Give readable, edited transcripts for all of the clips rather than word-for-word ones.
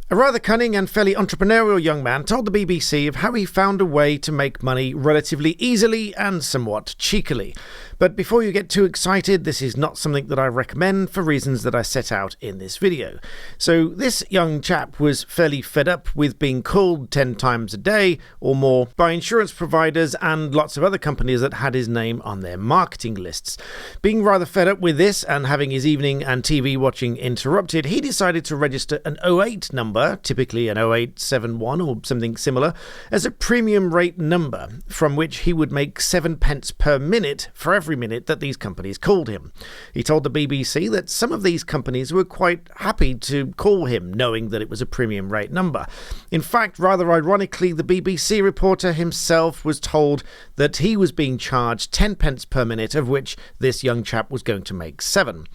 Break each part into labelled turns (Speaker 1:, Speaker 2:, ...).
Speaker 1: A rather cunning and fairly entrepreneurial young man told the BBC of how he found a way to make money relatively easily and somewhat cheekily. But before you get too excited, this is not something that I recommend for reasons that I set out in this video. So this young chap was fairly fed up with being called 10 times a day or more by insurance providers and lots of other companies that had his name on their marketing lists. Being rather fed up with this and having his evening and TV watching interrupted, he decided to register an 08 number, typically an 0871 or something similar, as a premium rate number from which he would make 7 pence per minute for every minute that these companies called him. He told the BBC that some of these companies were quite happy to call him, knowing that it was a premium rate number. In fact, rather ironically, the BBC reporter himself was told that he was being charged 10 pence per minute, of which this young chap was going to make 7.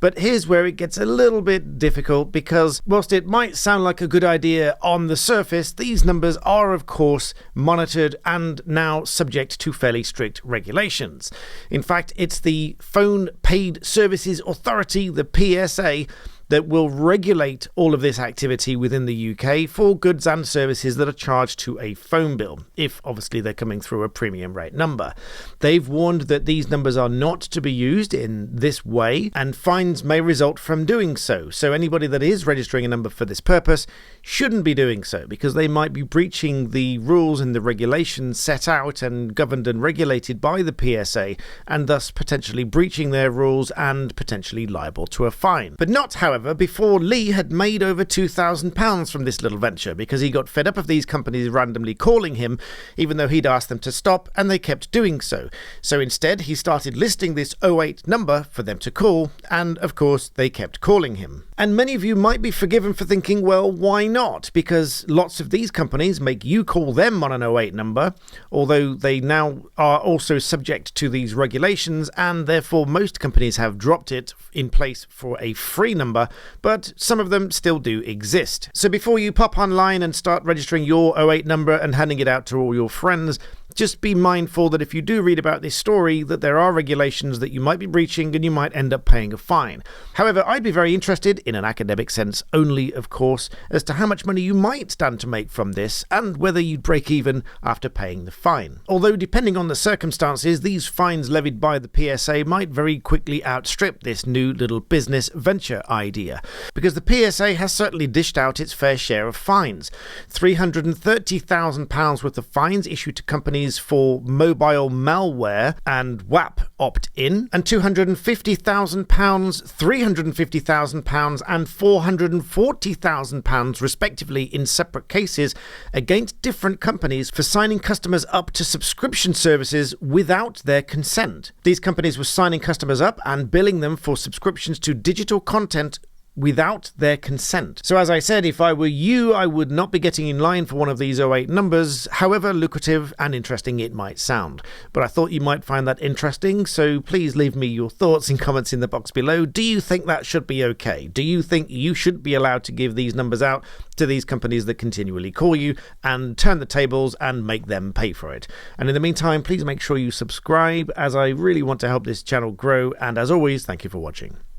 Speaker 1: But here's where it gets a little bit difficult, because whilst it might sound like a good idea on the surface, these numbers are of course monitored and now subject to fairly strict regulations. In fact, it's the Phone Paid Services Authority, the PSA, that will regulate all of this activity within the UK for goods and services that are charged to a phone bill, if obviously they're coming through a premium rate number. They've warned that these numbers are not to be used in this way, and fines may result from doing so. So anybody that is registering a number for this purpose shouldn't be doing so, because they might be breaching the rules and the regulations set out and governed and regulated by the PSA, and thus potentially breaching their rules and potentially liable to a fine. But not, however, before Lee had made over £2,000 from this little venture, because he got fed up of these companies randomly calling him, even though he'd asked them to stop, and they kept doing so. So instead, he started listing this 08 number for them to call, and of course, they kept calling him. And many of you might be forgiven for thinking, well, why not? Because lots of these companies make you call them on an 08 number, although they now are also subject to these regulations, and therefore most companies have dropped it in place for a free number, but some of them still do exist. So before you pop online and start registering your 08 number and handing it out to all your friends, just be mindful that if you do read about this story, that there are regulations that you might be breaching and you might end up paying a fine. However, I'd be very interested, in an academic sense only of course, as to how much money you might stand to make from this and whether you'd break even after paying the fine. Although depending on the circumstances, these fines levied by the PSA might very quickly outstrip this new little business venture idea, because the PSA has certainly dished out its fair share of fines. £330,000 worth of fines issued to companies for mobile malware and WAP opt-in, and £250,000, £350,000 and £440,000 respectively in separate cases against different companies for signing customers up to subscription services without their consent. These companies were signing customers up and billing them for subscriptions to digital content without their consent. So as I said, if I were you, I would not be getting in line for one of these 08 numbers, however lucrative and interesting it might sound. But I thought you might find that interesting, so please leave me your thoughts in comments in the box below. Do you think that should be okay? Do you think you should be allowed to give these numbers out to these companies that continually call you and turn the tables and make them pay for it? And in the meantime, please make sure you subscribe, as I really want to help this channel grow, and as always, thank you for watching.